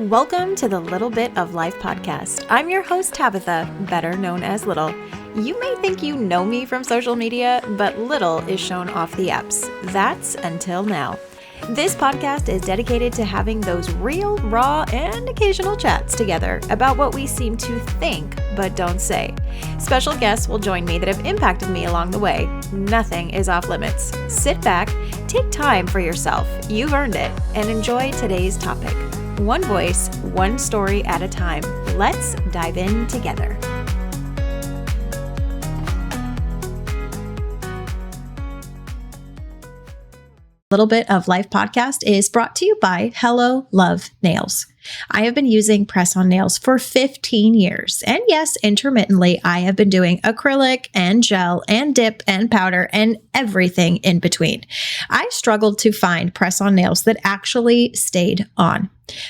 Welcome to the Little Bit of Life podcast. I'm your host, Tabitha, better known as Little. You may think you know me from social media, but Little is shown off the apps. That's until now. This podcast is dedicated to having those real, raw, and occasional chats together about what we seem to think but don't say. Special guests will join me that have impacted me along the way. Nothing is off limits. Sit back, take time for yourself, you've earned it, and enjoy today's topic. One voice, one story at a time. Let's dive in together. Little Bit of Life podcast is brought to you by Hello Love Nails. I have been using press-on nails for 15 years. And yes, intermittently, I have been doing acrylic and gel and dip and powder and everything in between. I struggled to find press-on nails that actually stayed on.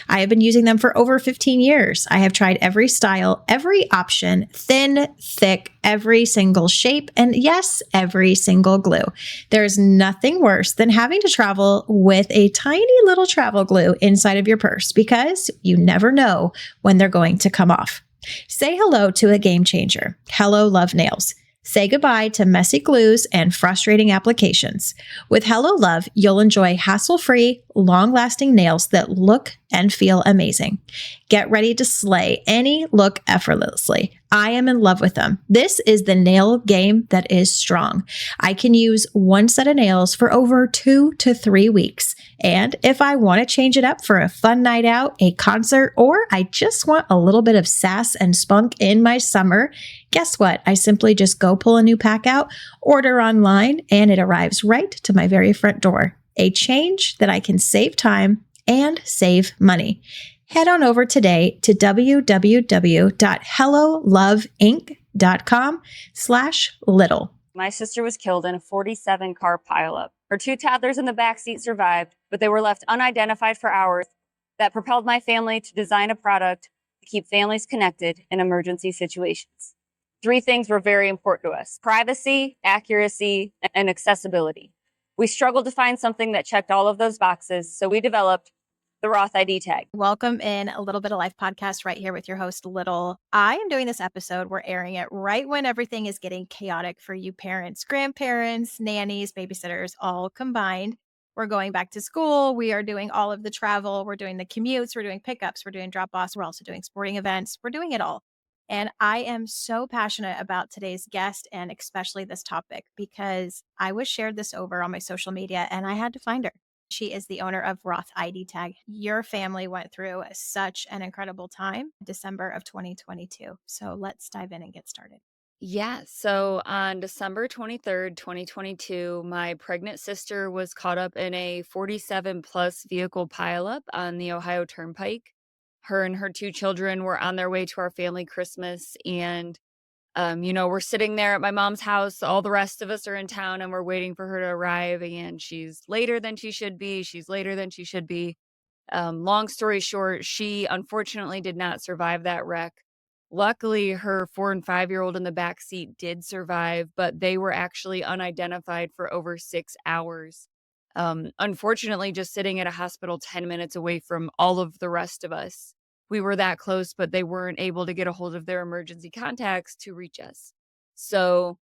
I have been using them for over 15 years. I have tried every style, every option, thin, thick, every single shape, and yes, every single glue. There's nothing worse than having to travel with a tiny little travel glue inside of your purse because you never know when they're going to come off. Say hello to a game changer. Hello Love Nails. Say goodbye to messy glues and frustrating applications. With Hello Love, you'll enjoy hassle-free, long-lasting nails that look and feel amazing. Get ready to slay any look effortlessly. I am in love with them. This is the nail game that is strong. I can use one set of nails for over 2 to 3 weeks. And if I want to change it up for a fun night out, a concert, or I just want a little bit of sass and spunk in my summer, guess what? I simply just go pull a new pack out, order online, and it arrives right to my very front door. A change that I can save time and save money. Head on over today to www.hellolovinc.com/little. My sister was killed in a 47 car pileup. Her 2 toddlers in the backseat survived, but they were left unidentified for hours. That propelled my family to design a product to keep families connected in emergency situations. 3 things were very important to us: privacy, accuracy, and accessibility. We struggled to find something that checked all of those boxes, so we developed the Roth ID Tag. Welcome in a Little Bit of Life podcast right here with your host, Little. I am doing this episode. We're airing it right when everything is getting chaotic for you parents, grandparents, nannies, babysitters, all combined. We're going back to school. We are doing all of the travel. We're doing the commutes. We're doing pickups. We're doing drop-offs. We're also doing sporting events. We're doing it all. And I am so passionate about today's guest and especially this topic because I was shared this over on my social media and I had to find her. She is the owner of Roth ID Tag. Your family went through such an incredible time, December of 2022. So let's dive in and get started. Yeah, so on December 23rd, 2022, my pregnant sister was caught up in a 47 plus vehicle pileup on the Ohio Turnpike. Her and her 2 children were on their way to our family Christmas, and we're sitting there at my mom's house. All the rest of us are in town and we're waiting for her to arrive. And she's later than she should be. Long story short, she unfortunately did not survive that wreck. Luckily, her 4 and 5-year-old in the back seat did survive, but they were actually unidentified for over 6 hours. Unfortunately, just sitting at a hospital 10 minutes away from all of the rest of us. We were that close, but they weren't able to get a hold of their emergency contacts to reach us. So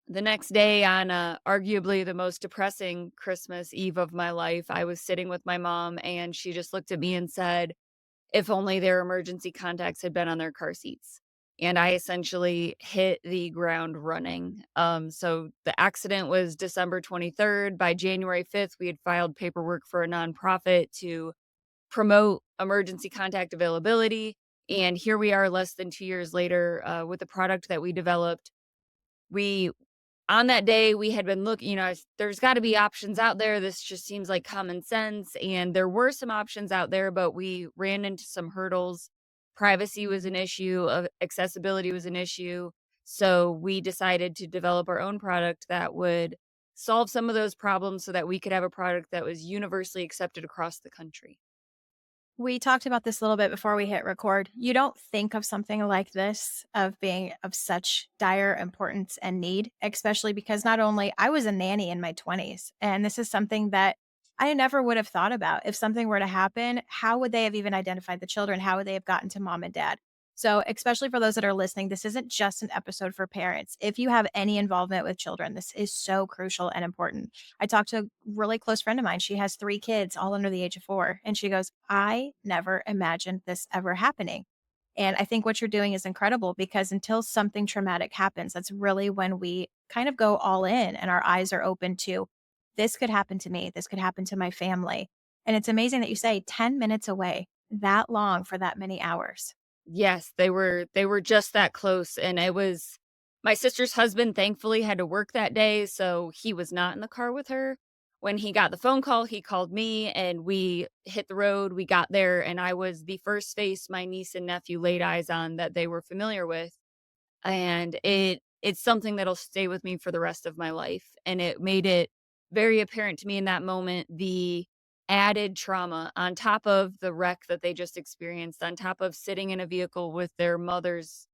the next day, on arguably the most depressing Christmas Eve of my life, I was sitting with my mom and she just looked at me and said, if only their emergency contacts had been on their car seats. And I essentially hit the ground running. So the accident was December 23rd. By January 5th, we had filed paperwork for a nonprofit to promote emergency contact availability. And here we are less than 2 years later with the product that we developed. On that day, we had been looking, there's got to be options out there. This just seems like common sense. And there were some options out there, but we ran into some hurdles. Privacy was an issue, accessibility was an issue. So we decided to develop our own product that would solve some of those problems so that we could have a product that was universally accepted across the country. We talked about this a little bit before we hit record. You don't think of something like this of being of such dire importance and need, especially because not only I was a nanny in my 20s, and this is something that I never would have thought about if something were to happen, how would they have even identified the children? How would they have gotten to mom and dad? So, especially for those that are listening, this isn't just an episode for parents. If you have any involvement with children, this is so crucial and important. I talked to a really close friend of mine. She has 3 kids, all under the age of 4. And she goes, I never imagined this ever happening. And I think what you're doing is incredible because until something traumatic happens, that's really when we kind of go all in and our eyes are open to this could happen to me. This could happen to my family. And it's amazing that you say 10 minutes away, that long for that many hours. Yes, they were just that close, and it was my sister's husband thankfully had to work that day, so he was not in the car with her. When he got the phone call, he called me and we hit the road. We got there and I was the first face my niece and nephew laid eyes on that they were familiar with. And it's something that'll stay with me for the rest of my life, and it made it very apparent to me in that moment the added trauma on top of the wreck that they just experienced, on top of sitting in a vehicle with their mother's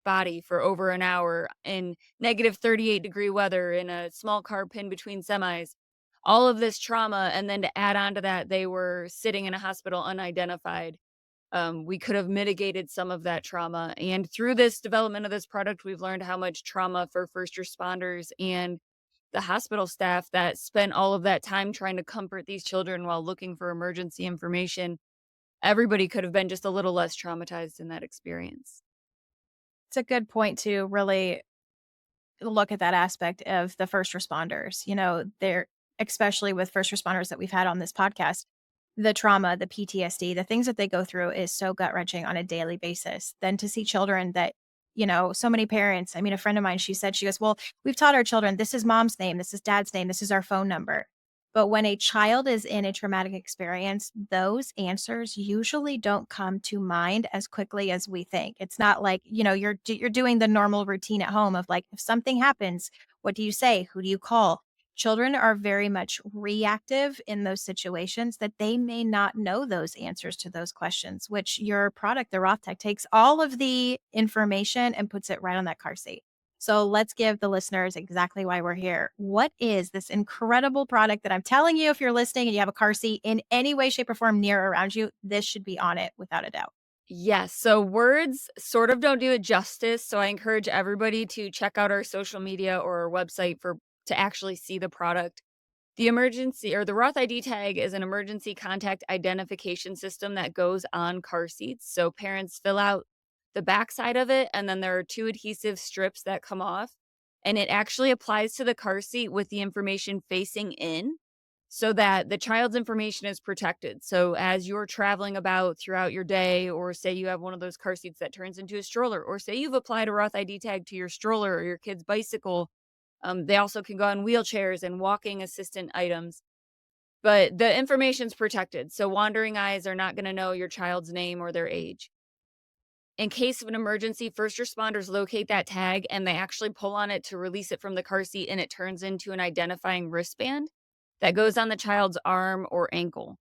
body for over an hour in negative 38-degree weather in a small car pinned between semis. All of this trauma, and then to add on to that, they were sitting in a hospital unidentified. We could have mitigated some of that trauma. And through this development of this product, we've learned how much trauma for first responders and the hospital staff that spent all of that time trying to comfort these children while looking for emergency information. Everybody could have been just a little less traumatized in that experience. It's a good point to really look at that aspect of the first responders. They're especially with first responders that we've had on this podcast, the trauma, the PTSD, the things that they go through is so gut wrenching on a daily basis. Then to see children that, so many parents, I mean, a friend of mine, she goes, well, we've taught our children, this is mom's name, this is dad's name, this is our phone number. But when a child is in a traumatic experience, those answers usually don't come to mind as quickly as we think. It's not like, you're doing the normal routine at home of like, if something happens, what do you say? Who do you call? Children are very much reactive in those situations that they may not know those answers to those questions, which your product, the Roth Tech, takes all of the information and puts it right on that car seat. So let's give the listeners exactly why we're here. What is this incredible product that I'm telling you, if you're listening and you have a car seat in any way, shape, or form near or around you, this should be on it without a doubt. Yes, so words sort of don't do it justice, so I encourage everybody to check out our social media or our website for to actually see the product. The Roth ID Tag is an emergency contact identification system that goes on car seats. So parents fill out the backside of it, and then there are 2 adhesive strips that come off, and it actually applies to the car seat with the information facing in so that the child's information is protected. So as you're traveling about throughout your day, or say you have one of those car seats that turns into a stroller, or say you've applied a Roth ID tag to your stroller or your kid's bicycle, they also can go on wheelchairs and walking assistant items, but the information's protected. So wandering eyes are not going to know your child's name or their age. In case of an emergency, first responders locate that tag and they actually pull on it to release it from the car seat, and it turns into an identifying wristband that goes on the child's arm or ankle.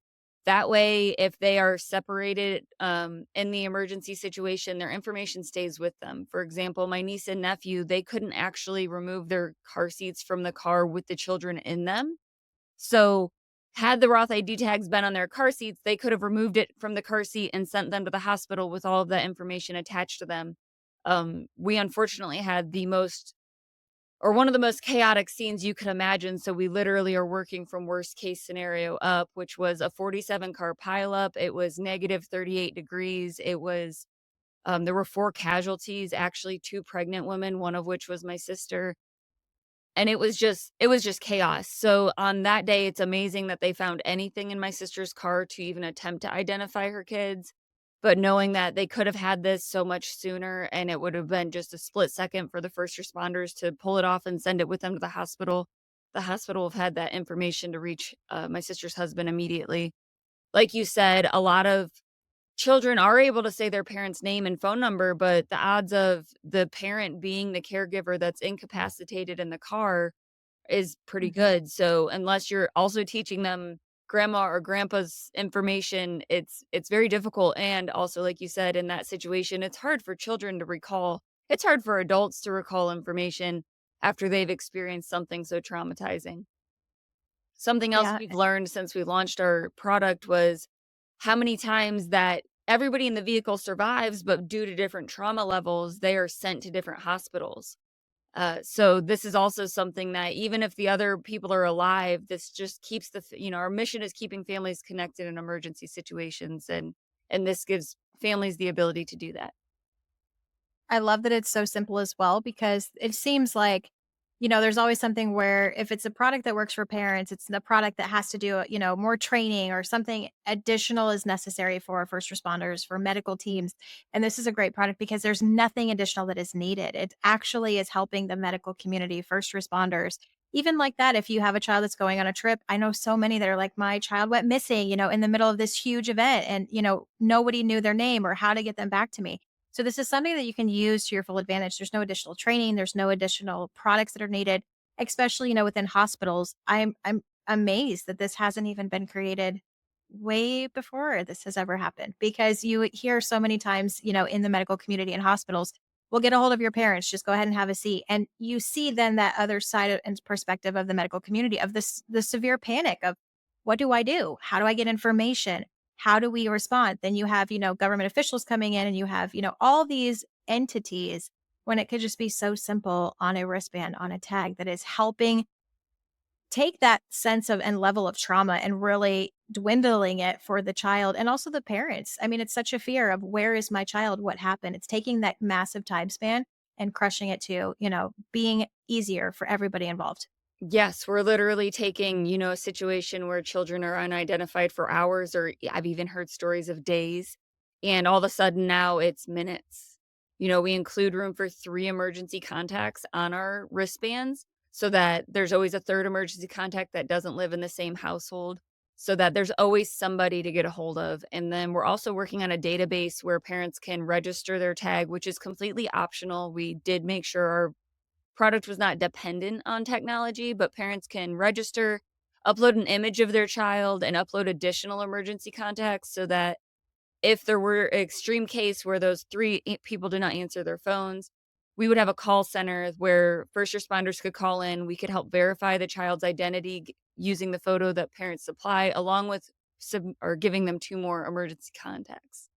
That way, if they are separated in the emergency situation, their information stays with them. For example, my niece and nephew, they couldn't actually remove their car seats from the car with the children in them. So, had the Roth ID tags been on their car seats, they could have removed it from the car seat and sent them to the hospital with all of that information attached to them. We unfortunately had one of the most chaotic scenes you could imagine. So we literally are working from worst case scenario up, which was a 47 car pileup. It was negative 38 degrees. There were 4 casualties, actually 2 pregnant women, one of which was my sister. And it was just chaos. So on that day, it's amazing that they found anything in my sister's car to even attempt to identify her kids. But knowing that they could have had this so much sooner, and it would have been just a split second for the first responders to pull it off and send it with them to the hospital have had that information to reach my sister's husband immediately. Like you said, a lot of children are able to say their parent's name and phone number, but the odds of the parent being the caregiver that's incapacitated in the car is pretty Mhm. good. So unless you're also teaching them grandma or grandpa's information, it's very difficult. And also, like you said, in that situation, it's hard for children to recall. It's hard for adults to recall information after they've experienced something so traumatizing. Something else Yeah. we've learned since we launched our product was how many times that everybody in the vehicle survives, but due to different trauma levels, they are sent to different hospitals. So this is also something that even if the other people are alive, this just keeps our mission is keeping families connected in emergency situations, and this gives families the ability to do that. I love that it's so simple as well because it seems like, there's always something where if it's a product that works for parents, it's the product that has to do, more training or something additional is necessary for first responders, for medical teams. And this is a great product because there's nothing additional that is needed. It actually is helping the medical community, first responders. Even like that, if you have a child that's going on a trip, I know so many that are like, my child went missing, in the middle of this huge event and, nobody knew their name or how to get them back to me. So this is something that you can use to your full advantage. There's no additional training, there's no additional products that are needed, especially, within hospitals. I'm amazed that this hasn't even been created way before this has ever happened because you hear so many times, in the medical community and hospitals, we'll get a hold of your parents, just go ahead and have a seat. And you see then that other side and perspective of the medical community of this the severe panic of what do I do? How do I get information? How do we respond? Then you have, government officials coming in and you have, all these entities when it could just be so simple on a wristband, on a tag that is helping take that sense of and level of trauma and really dwindling it for the child and also the parents. I mean, it's such a fear of where is my child? What happened? It's taking that massive time span and crushing it to, being easier for everybody involved. Yes, we're literally taking, a situation where children are unidentified for hours, or I've even heard stories of days, and all of a sudden now it's minutes. We include room for 3 emergency contacts on our wristbands so that there's always a third emergency contact that doesn't live in the same household, so that there's always somebody to get a hold of. And then we're also working on a database where parents can register their tag, which is completely optional. We did make sure our product was not dependent on technology, but parents can register, upload an image of their child, and upload additional emergency contacts so that if there were an extreme case where those 3 people did not answer their phones, we would have a call center where first responders could call in. We could help verify the child's identity using the photo that parents supply, along with or giving them 2 more emergency contacts.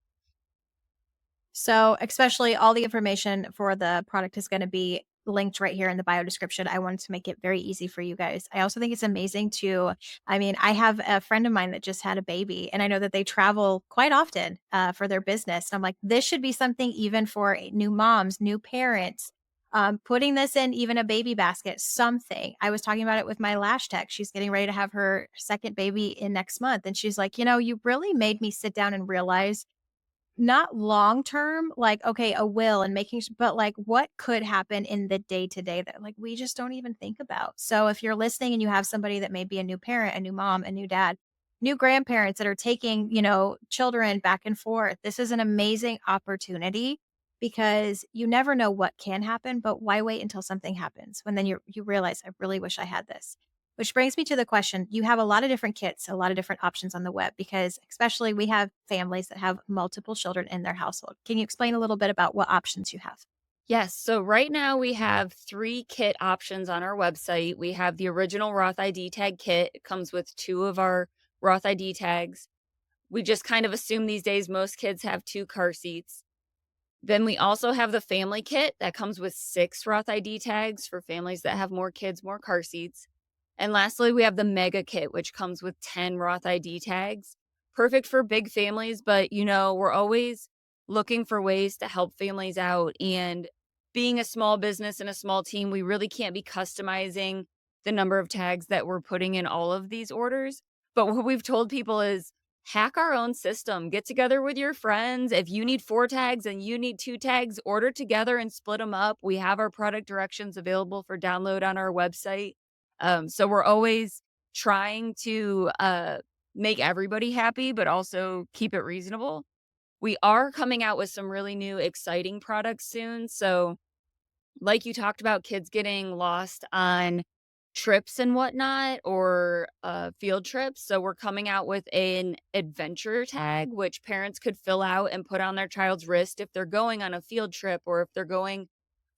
So, especially all the information for the product is going to be linked right here in the bio description. I wanted to make it very easy for you guys. I also think it's amazing to, I mean, I have a friend of mine that just had a baby, and I know that they travel quite often for their business. And I'm like, this should be something even for new moms, new parents. Putting this in even a baby basket, something. I was talking about it with my lash tech. She's getting ready to have her second baby in next month. And she's like, you really made me sit down and realize not long term, like, okay, a will and making but like what could happen in the day to day that like we just don't even think about. So if you're listening and you have somebody that may be a new parent, a new mom, a new dad, new grandparents that are taking, children back and forth, this is an amazing opportunity because you never know what can happen, but why wait until something happens when then you realize I really wish I had this. Which brings me to the question. You have a lot of different kits, a lot of different options on the web because, especially, we have families that have multiple children in their household. Can you explain a little bit about what options you have? Yes. So right now we have 3 kit options on our website. We have the original Roth ID Tag kit. It comes with 2 of our Roth ID tags. We just kind of assume these days most kids have 2 car seats. Then we also have the family kit that comes with 6 Roth ID tags for families that have more kids, more car seats. And lastly, we have the mega kit, which comes with 10 Roth ID tags. Perfect for big families, but we're always looking for ways to help families out. And being a small business and a small team, we really can't be customizing the number of tags that we're putting in all of these orders. But what we've told people is hack our own system. Get together with your friends. If you need 4 tags and you need 2 tags, order together and split them up. We have our product directions available for download on our website. So we're always trying to make everybody happy, but also keep it reasonable. We are coming out with some really new, exciting products soon. So, like you talked about, kids getting lost on trips and whatnot, or field trips. So, we're coming out with an adventure tag, which parents could fill out and put on their child's wrist if they're going on a field trip or if they're going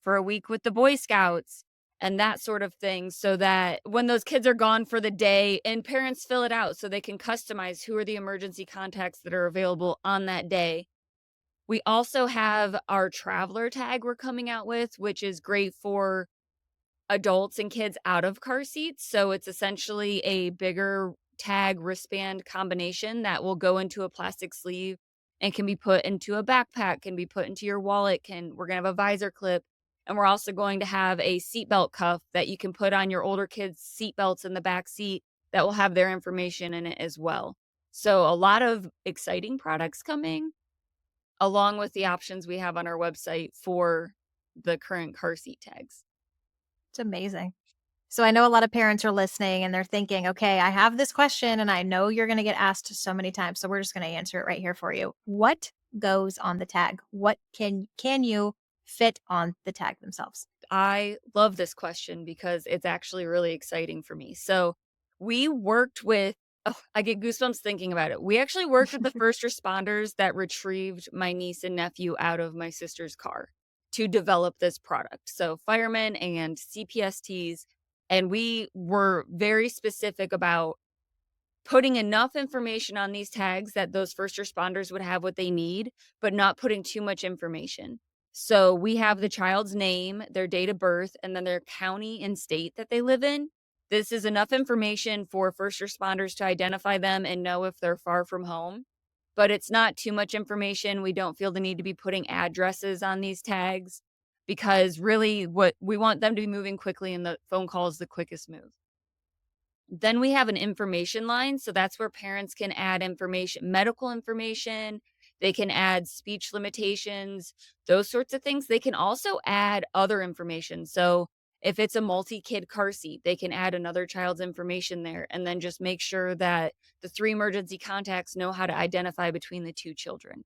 for a week with the Boy Scouts. and that sort of thing, so that when those kids are gone for the day and parents fill it out so they can customize who are the emergency contacts that are available on that day. We also have our traveler tag we're coming out with, which is great for adults and kids out of car seats. So it's essentially a bigger tag wristband combination that will go into a plastic sleeve and can be put into a backpack, can be put into your wallet, we're gonna have a visor clip. And we're also going to have a seatbelt cuff that you can put on your older kids' seatbelts in the back seat that will have their information in it as well. So a lot of exciting products coming, along with the options we have on our website for the current car seat tags. It's amazing. So I know a lot of parents are listening and they're thinking, okay, I have this question and I know you're going to get asked so many times. So we're just going to answer it right here for you. What goes on the tag? What can you fit on the tag themselves? I love this question because it's actually really exciting for me. So we worked with, oh, I get goosebumps thinking about it. We actually worked with the first responders that retrieved my niece and nephew out of my sister's car to develop this product. So firemen and CPSTs. And we were very specific about putting enough information on these tags that those first responders would have what they need, but not putting too much information. So we have the child's name, their date of birth, and then their county and state that they live in. This is enough information for first responders to identify them and know if they're far from home, but it's not too much information. We don't feel the need to be putting addresses on these tags because really what we want them to be moving quickly, and the phone call is the quickest move. Then we have an information line. So that's where parents can add information, medical information. They can add speech limitations, those sorts of things. They can also add other information. So if it's a multi-kid car seat, they can add another child's information there and then just make sure that the 3 emergency contacts know how to identify between the 2 children.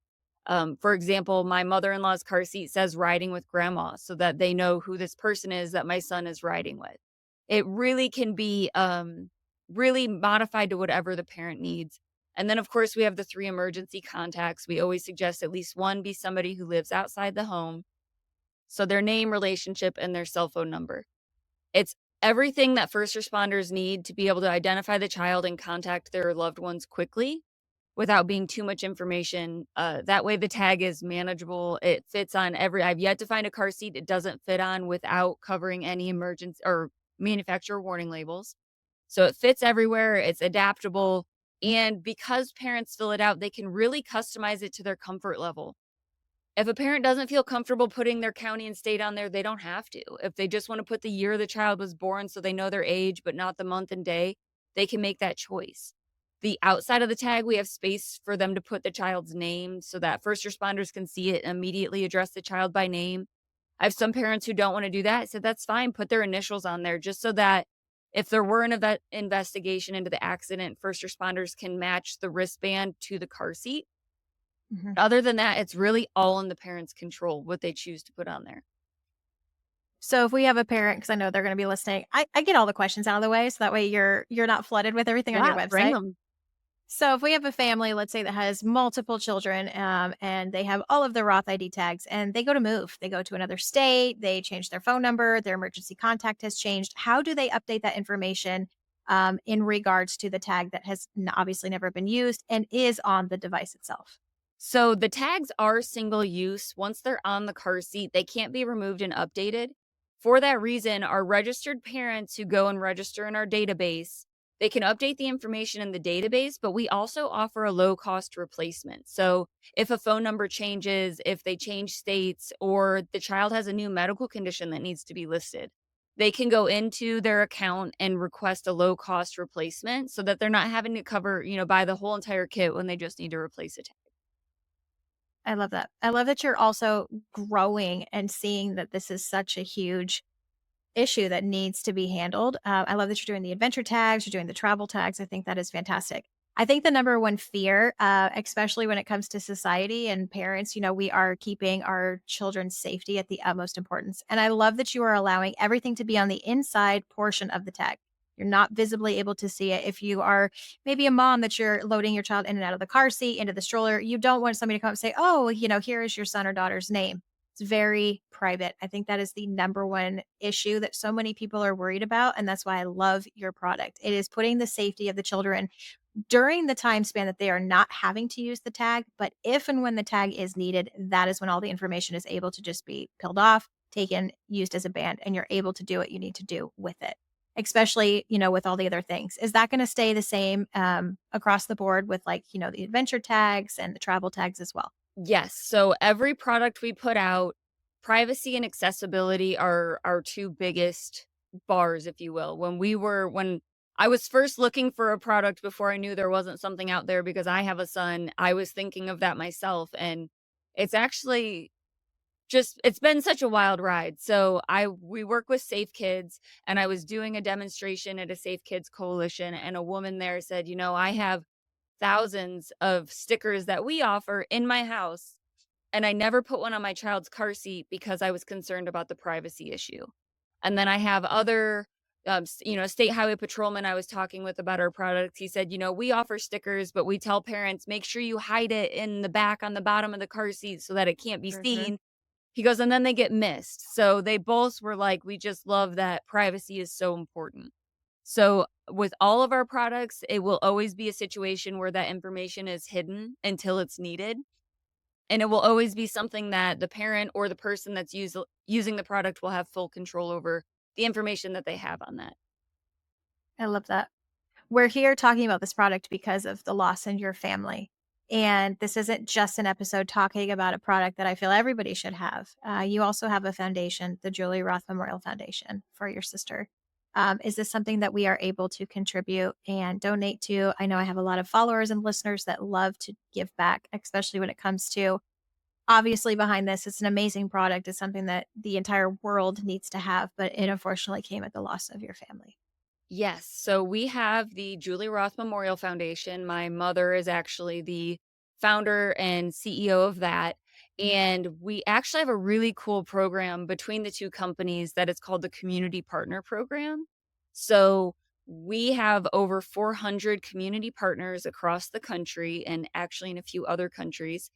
For example, my mother-in-law's car seat says riding with grandma so that they know who this person is that my son is riding with. It really can be really modified to whatever the parent needs. And then, of course, we have the 3 emergency contacts. We always suggest at least one be somebody who lives outside the home. So their name, relationship, and their cell phone number. It's everything that first responders need to be able to identify the child and contact their loved ones quickly without being too much information. That way the tag is manageable. It fits on I've yet to find a car seat it doesn't fit on without covering any emergency or manufacturer warning labels. So it fits everywhere. It's adaptable. And because parents fill it out, they can really customize it to their comfort level. If a parent doesn't feel comfortable putting their county and state on there, they don't have to. If they just want to put the year the child was born so they know their age, but not the month and day, they can make that choice. The outside of the tag, we have space for them to put the child's name so that first responders can see it and immediately address the child by name. I have some parents who don't want to do that. I said, that's fine. Put their initials on there just so that if there were an investigation into the accident, first responders can match the wristband to the car seat. Mhm. Other than that, it's really all in the parent's control what they choose to put on there. So if we have a parent, because I know they're going to be listening, I get all the questions out of the way, so that way you're not flooded with everything on your Bring website. them. So if we have a family, let's say that has multiple children, and they have all of their Roth ID tags, and they go to move, they go to another state, they change their phone number, their emergency contact has changed. How do they update that information in regards to the tag that has obviously never been used and is on the device itself? So the tags are single use. Once they're on the car seat, they can't be removed and updated. For that reason, our registered parents who go and register in our database, they can update the information in the database, but we also offer a low cost replacement. So if a phone number changes, if they change states, or the child has a new medical condition that needs to be listed, they can go into their account and request a low cost replacement so that they're not having to buy the whole entire kit when they just need to replace a tag. I love that. I love that you're also growing and seeing that this is such a huge issue that needs to be handled. I love that you're doing the adventure tags, you're doing the travel tags. I think that is fantastic. I think the number one fear, especially when it comes to society and parents, we are keeping our children's safety at the utmost importance. And I love that you are allowing everything to be on the inside portion of the tag. You're not visibly able to see it. If you are maybe a mom that you're loading your child in and out of the car seat, into the stroller, you don't want somebody to come up and say, oh, here is your son or daughter's name. It's very private. I think that is the number one issue that so many people are worried about. And that's why I love your product. It is putting the safety of the children during the time span that they are not having to use the tag. But if and when the tag is needed, that is when all the information is able to just be peeled off, taken, used as a band, and you're able to do what you need to do with it, especially, with all the other things. Is that going to stay the same across the board with the adventure tags and the travel tags as well? Yes. So every product we put out, privacy and accessibility are our two biggest bars, if you will. When I was first looking for a product before I knew there wasn't something out there because I have a son, I was thinking of that myself. And it's actually it's been such a wild ride. So we work with Safe Kids, and I was doing a demonstration at a Safe Kids coalition, and a woman there said, I have thousands of stickers that we offer in my house, and I never put one on my child's car seat because I was concerned about the privacy issue. And then I have other state highway patrolman I was talking with about our product. He said, we offer stickers, but we tell parents, make sure you hide it in the back on the bottom of the car seat so that it can't be For seen. sure. He goes, and then they get missed. So they both were like, we just love that privacy is so important. So with all of our products, it will always be a situation where that information is hidden until it's needed. And it will always be something that the parent or the person that's using the product will have full control over the information that they have on that. I love that. We're here talking about this product because of the loss in your family. And this isn't just an episode talking about a product that I feel everybody should have. You also have a foundation, the Julie Roth Memorial Foundation, for your sister. Is this something that we are able to contribute and donate to? I know I have a lot of followers and listeners that love to give back, especially when it comes to, obviously behind this, it's an amazing product. It's something that the entire world needs to have, but it unfortunately came at the loss of your family. Yes. So we have the Julie Roth Memorial Foundation. My mother is actually the founder and CEO of that. And we actually have a really cool program between the two companies that is called the Community Partner Program. So we have over 400 community partners across the country and actually in a few other countries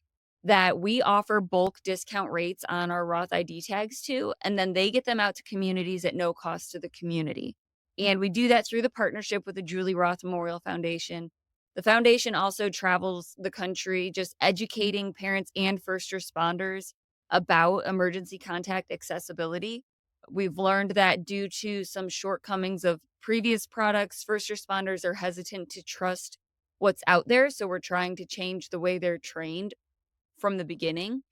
that we offer bulk discount rates on our Roth ID tags to. And then they get them out to communities at no cost to the community. And we do that through the partnership with the Julie Roth Memorial Foundation. The foundation also travels the country just educating parents and first responders about emergency contact accessibility. We've learned that due to some shortcomings of previous products, first responders are hesitant to trust what's out there. So we're trying to change the way they're trained from the beginning.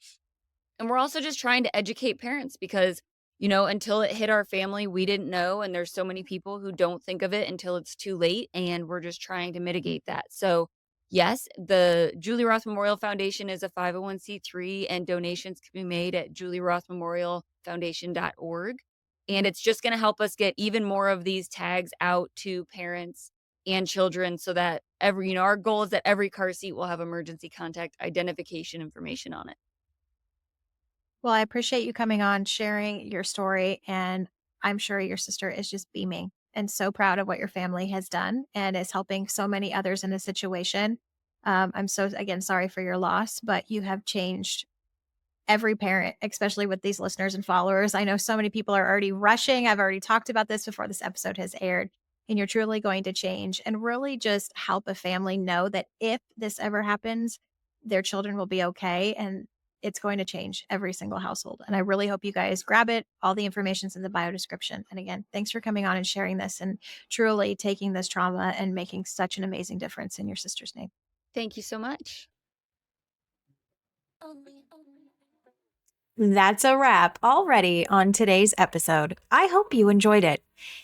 And we're also just trying to educate parents because until it hit our family, we didn't know. And there's so many people who don't think of it until it's too late. And we're just trying to mitigate that. So yes, the Julie Roth Memorial Foundation is a 501c3 and donations can be made at julierothmemorialfoundation.org. And it's just going to help us get even more of these tags out to parents and children so that our goal is that every car seat will have emergency contact identification information on it. Well, I appreciate you coming on, sharing your story, and I'm sure your sister is just beaming and so proud of what your family has done and is helping so many others in a situation. I'm so, again, sorry for your loss, but you have changed every parent, especially with these listeners and followers. I know so many people are already rushing. I've already talked about this before this episode has aired, and you're truly going to change and really just help a family know that if this ever happens, their children will be okay. And it's going to change every single household. And I really hope you guys grab it. All the information's in the bio description. And again, thanks for coming on and sharing this and truly taking this trauma and making such an amazing difference in your sister's name. Thank you so much. That's a wrap already on today's episode. I hope you enjoyed it.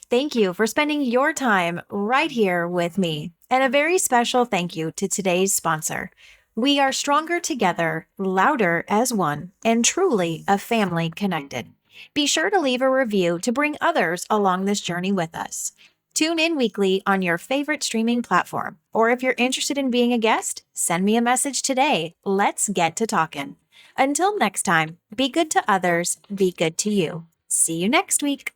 Thank you for spending your time right here with me. And a very special thank you to today's sponsor. We are stronger together, louder as one, and truly a family connected. Be sure to leave a review to bring others along this journey with us. Tune in weekly on your favorite streaming platform. Or if you're interested in being a guest, send me a message today. Let's get to talking. Until next time, be good to others, be good to you. See you next week.